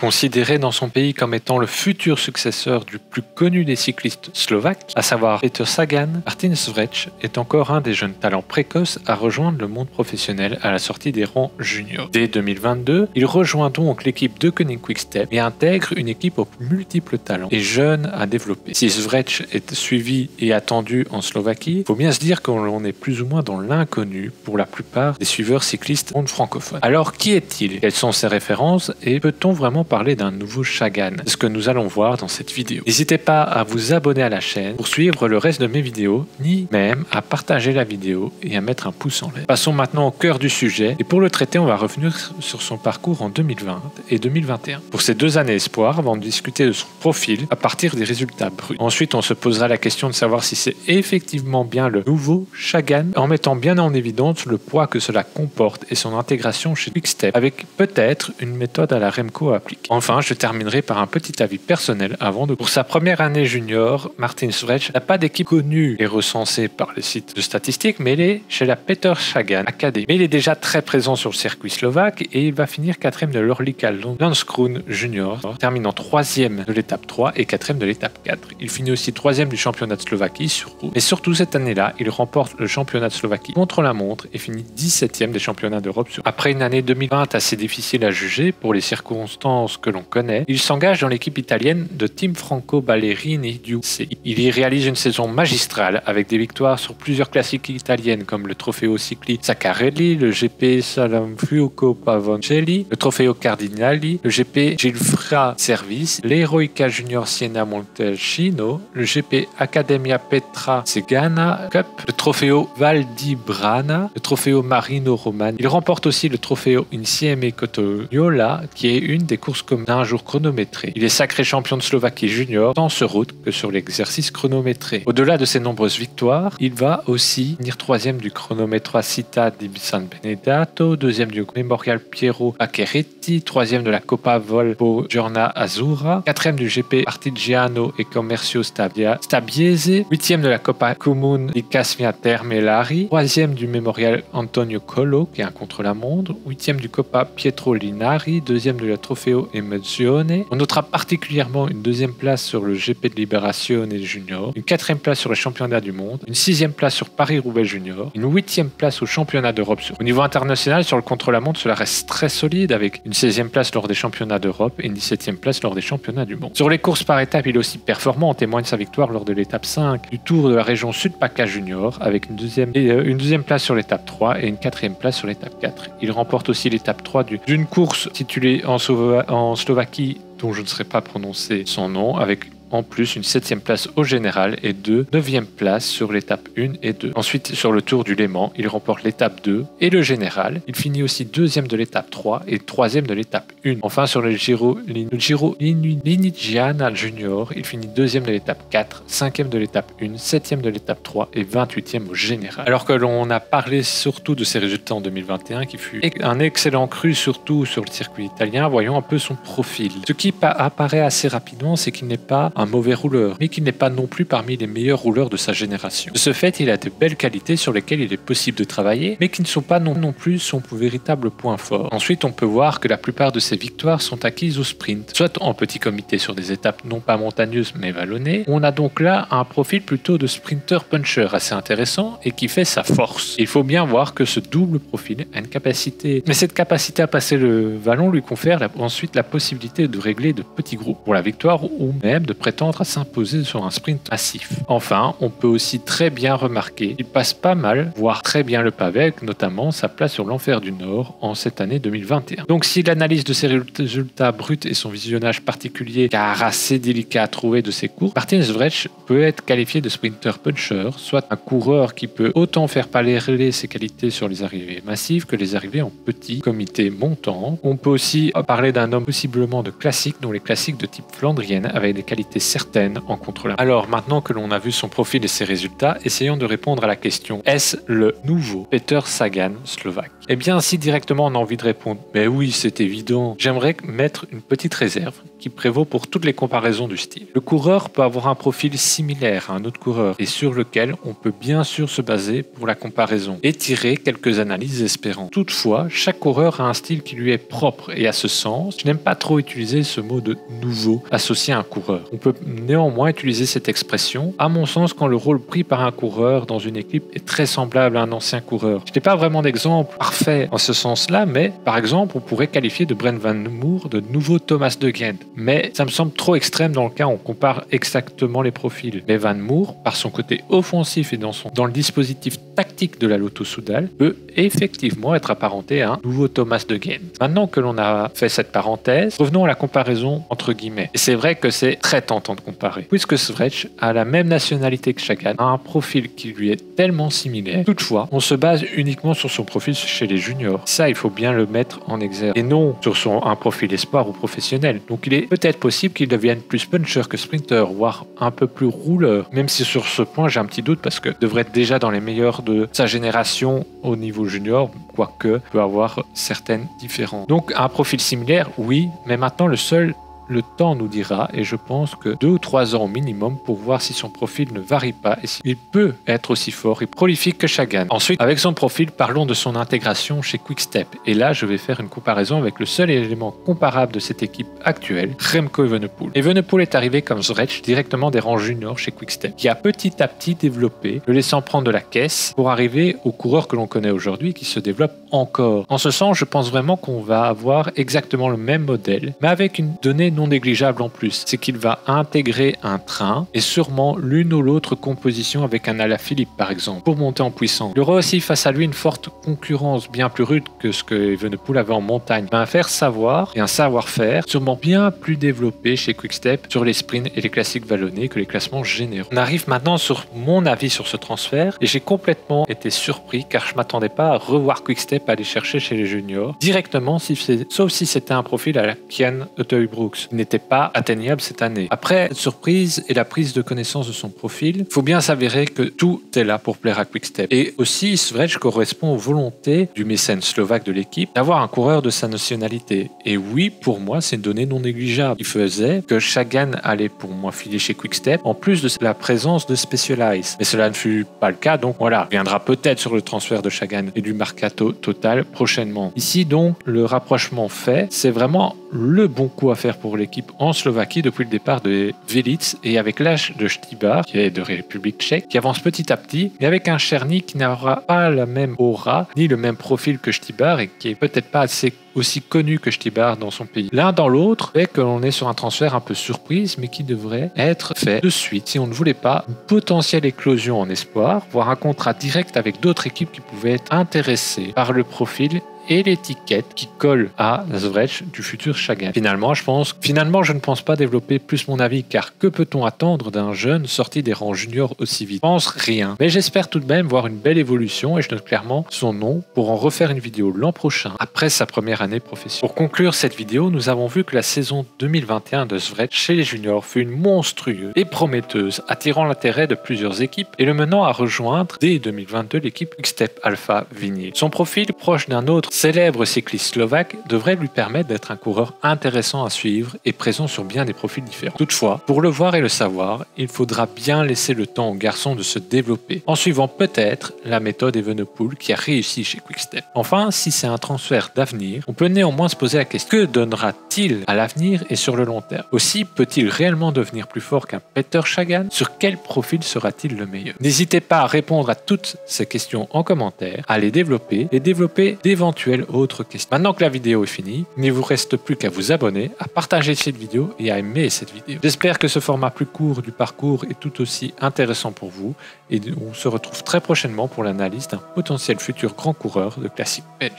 Considéré dans son pays comme étant le futur successeur du plus connu des cyclistes slovaques, à savoir Peter Sagan, Martin Švec est encore un des jeunes talents précoces à rejoindre le monde professionnel à la sortie des rangs juniors. Dès 2022, il rejoint donc l'équipe de Koenig Quick-Step et intègre une équipe aux multiples talents et jeunes à développer. Si Švec est suivi et attendu en Slovaquie, il faut bien se dire qu'on est plus ou moins dans l'inconnu pour la plupart des suiveurs cyclistes monde francophone. Alors qui est-il? Quelles sont ses références et peut-on vraiment parler d'un nouveau Sagan? C'est ce que nous allons voir dans cette vidéo. N'hésitez pas à vous abonner à la chaîne pour suivre le reste de mes vidéos, ni même à partager la vidéo et à mettre un pouce en l'air. Passons maintenant au cœur du sujet et pour le traiter, on va revenir sur son parcours en 2020 et 2021. Pour ces 2 années espoirs, avant de discuter de son profil à partir des résultats bruts. Ensuite, on se posera la question de savoir si c'est effectivement bien le nouveau Sagan, en mettant bien en évidence le poids que cela comporte et son intégration chez Quick-Step, avec peut-être une méthode à la Remco appliquée. Enfin, je terminerai par un petit avis personnel avant de... Pour sa première année junior, Martin Švec n'a pas d'équipe connue et recensée par les sites de statistiques, mais il est chez la Peter Sagan Academy. Mais il est déjà très présent sur le circuit slovaque et il va finir 4e de l'Orlika Landskrona Junior, terminant 3e de l'étape 3 et 4e de l'étape 4. Il finit aussi 3e du championnat de Slovaquie sur route. Mais surtout cette année-là, il remporte le championnat de Slovaquie contre la montre et finit 17e des championnats d'Europe sur route. Après une année 2020 assez difficile à juger pour les circonstances que l'on connaît, il s'engage dans l'équipe italienne de Team Franco Ballerini du UCI. Il y réalise une saison magistrale avec des victoires sur plusieurs classiques italiennes comme le Trofeo Cicli Saccarelli, le GP Salamfuoco Pavoncelli, le Trofeo Cardinali, le GP Gilfra Service, l'Heroica Junior Siena Montalcino, le GP Accademia Petra Segana Cup, le Trofeo Val di Brana, le Trofeo Marino Romano. Il remporte aussi le Trofeo Insieme Cotignola, qui est une des courses d'un jour chronométré. Il est sacré champion de Slovaquie junior tant sur route que sur l'exercice chronométré. Au-delà de ses nombreuses victoires, il va aussi finir 3e du chronométra Città di San Benedetto, 2e du Memorial Piero Accheretti, 3e de la Coppa Volpo Giorna Azzurra, 4e du GP Artigiano e Commercio Stabiese, 8e de la Coppa Comune di Casmia Termelari, 3e du Memorial Antonio Collo, qui est un contre-la-montre, 8e du Coppa Pietro Linari, 2e de la Trofeo Emozione. On notera particulièrement une 2e place sur le GP de Liberazione Junior, une 4e place sur le championnat du monde, une 6e place sur Paris-Roubaix Junior, une 8e place au championnat d'Europe. Au niveau international, sur le contre-la-montre, cela reste très solide avec une 16e place lors des championnats d'Europe et une 17e place lors des championnats du monde. Sur les courses par étapes, il est aussi performant, en témoigne sa victoire lors de l'étape 5 du Tour de la région Sud-PACA Junior avec une 2e place sur l'étape 3 et une 4e place sur l'étape 4. Il remporte aussi l'étape 3 d'une course titulée en Slovaquie dont je ne saurais pas prononcer son nom, avec en plus une 7e place au général et 9e place sur l'étape 1 et 2. Ensuite, sur le Tour du Léman, il remporte l'étape 2 et le général. Il finit aussi 2e de l'étape 3 et 3e de l'étape 1. Enfin, sur le Giro Linigiana Junior, il finit 2e de l'étape 4, 5e de l'étape 1, 7e de l'étape 3 et 28e au général. Alors que l'on a parlé surtout de ses résultats en 2021, qui fut un excellent cru surtout sur le circuit italien, voyons un peu son profil. Ce qui apparaît assez rapidement, c'est qu'il n'est pas un mauvais rouleur, mais qu'il n'est pas non plus parmi les meilleurs rouleurs de sa génération. De ce fait, il a de belles qualités sur lesquelles il est possible de travailler, mais qui ne sont pas non plus son véritable point fort. Ensuite, on peut voir que la plupart de ses victoires sont acquises au sprint, soit en petit comité sur des étapes non pas montagneuses mais vallonnées. On a donc là un profil plutôt de sprinter puncher assez intéressant et qui fait sa force. Il faut bien voir que ce double profil a une capacité, mais cette capacité à passer le vallon lui confère ensuite la possibilité de régler de petits groupes pour la victoire ou même de prétendre à s'imposer sur un sprint massif. Enfin, on peut aussi très bien remarquer qu'il passe pas mal, voire très bien le pavé, avec notamment sa place sur l'Enfer du Nord en cette année 2021. Donc si l'analyse de ses résultats bruts et son visionnage particulier, car assez délicat à trouver de ses courses, Martin Švec peut être qualifié de sprinter puncher, soit un coureur qui peut autant faire parler ses qualités sur les arrivées massives que les arrivées en petit comité montant. On peut aussi parler d'un homme possiblement de classique, dont les classiques de type flandrienne avec des qualités certaine en contre-la. Alors maintenant que l'on a vu son profil et ses résultats, essayons de répondre à la question: est-ce le nouveau Peter Sagan slovaque? Eh bien, si directement on a envie de répondre mais oui, c'est évident, j'aimerais mettre une petite réserve qui prévaut pour toutes les comparaisons du style. Le coureur peut avoir un profil similaire à un autre coureur et sur lequel on peut bien sûr se baser pour la comparaison et tirer quelques analyses espérantes. Toutefois, chaque coureur a un style qui lui est propre et à ce sens, je n'aime pas trop utiliser ce mot de nouveau associé à un coureur. On peut néanmoins utiliser cette expression, à mon sens, quand le rôle pris par un coureur dans une équipe est très semblable à un ancien coureur. Je n'ai pas vraiment d'exemple parfait en ce sens-là, mais par exemple, on pourrait qualifier de Brent Van Moer de nouveau Thomas de Gendt. Mais ça me semble trop extrême dans le cas où on compare exactement les profils. Mais Van Moer, par son côté offensif et dans le dispositif tactique de la Lotto Soudal, peut effectivement être apparenté à un nouveau Thomas de Gendt. Maintenant que l'on a fait cette parenthèse, revenons à la comparaison entre guillemets. Et c'est vrai que c'est très tentant de comparer, puisque Svretch a la même nationalité que Sagan, a un profil qui lui est tellement similaire. Toutefois, on se base uniquement sur son profil chez les juniors. Ça, il faut bien le mettre en exergue. Et non sur un profil espoir ou professionnel. Donc il est peut-être possible qu'il devienne plus puncher que sprinter, voire un peu plus rouleur. Même si sur ce point, j'ai un petit doute parce que devrait être déjà dans les meilleurs de sa génération au niveau junior, quoique peut avoir certaines différences. Donc un profil similaire, oui, mais maintenant le temps nous dira, et je pense que 2 ou 3 ans au minimum pour voir si son profil ne varie pas et s'il peut être aussi fort et prolifique que Sagan. Ensuite, avec son profil, parlons de son intégration chez Quick-Step. Et là, je vais faire une comparaison avec le seul élément comparable de cette équipe actuelle, Remco Evenepoel. Evenepoel est arrivé comme Svretch directement des rangs juniors chez Quick-Step, qui a petit à petit développé, le laissant prendre de la caisse pour arriver au coureur que l'on connaît aujourd'hui qui se développe encore. En ce sens, je pense vraiment qu'on va avoir exactement le même modèle, mais avec une donnée non négligeable en plus, c'est qu'il va intégrer un train et sûrement l'une ou l'autre composition avec un Alaphilippe par exemple, pour monter en puissance. Il y aura aussi face à lui une forte concurrence bien plus rude que ce que Evenepoel avait en montagne, mais un faire savoir et un savoir-faire sûrement bien plus développé chez Quick-Step sur les sprints et les classiques vallonnés que les classements généraux. On arrive maintenant sur mon avis sur ce transfert et j'ai complètement été surpris car je m'attendais pas à revoir Quick-Step aller chercher chez les juniors directement, sauf si c'était un profil à la Kian Utteuil-Brooks, qui n'était pas atteignable cette année. Après cette surprise et la prise de connaissance de son profil, il faut bien s'avérer que tout est là pour plaire à Quick-Step. Et aussi, Svretch correspond aux volontés du mécène slovaque de l'équipe d'avoir un coureur de sa nationalité. Et oui, pour moi, c'est une donnée non négligeable. Il faisait que Sagan allait pour moi filer chez Quick-Step, en plus de la présence de Specialized. Mais cela ne fut pas le cas, donc voilà, on viendra peut-être sur le transfert de Sagan et du Mercato Total prochainement. Ici donc, le rapprochement fait, c'est vraiment le bon coup à faire pour l'équipe en Slovaquie depuis le départ de Velits et avec l'âge de Stybar, qui est de République tchèque, qui avance petit à petit, mais avec un Černý qui n'aura pas la même aura, ni le même profil que Stybar et qui est peut-être pas aussi connu que Stybar dans son pays. L'un dans l'autre fait que l'on est sur un transfert un peu surprise, mais qui devrait être fait de suite si on ne voulait pas une potentielle éclosion en espoir, voire un contrat direct avec d'autres équipes qui pouvaient être intéressées par le profil et l'étiquette qui colle à Svretch du futur Sagan. Finalement, je ne pense pas développer plus mon avis, car que peut-on attendre d'un jeune sorti des rangs juniors aussi vite? Je pense rien. Mais j'espère tout de même voir une belle évolution et je note clairement son nom pour en refaire une vidéo l'an prochain, après sa première année professionnelle. Pour conclure cette vidéo, nous avons vu que la saison 2021 de Svretch chez les juniors fut une monstrueuse et prometteuse, attirant l'intérêt de plusieurs équipes et le menant à rejoindre dès 2022 l'équipe Quick-Step Alpha Vignales. Son profil proche d'un autre célèbre cycliste slovaque devrait lui permettre d'être un coureur intéressant à suivre et présent sur bien des profils différents. Toutefois, pour le voir et le savoir, il faudra bien laisser le temps au garçon de se développer, en suivant peut-être la méthode Evenepoel qui a réussi chez Quick-Step. Enfin, si c'est un transfert d'avenir, on peut néanmoins se poser la question: que donnera-t-il à l'avenir et sur le long terme? Aussi, peut-il réellement devenir plus fort qu'un Peter Sagan? Sur quel profil sera-t-il le meilleur? N'hésitez pas à répondre à toutes ces questions en commentaire, à les développer et développer d'éventuelles autres questions. Maintenant que la vidéo est finie, il ne vous reste plus qu'à vous abonner, à partager cette vidéo et à aimer cette vidéo. J'espère que ce format plus court du parcours est tout aussi intéressant pour vous et on se retrouve très prochainement pour l'analyse d'un potentiel futur grand coureur de classique belge.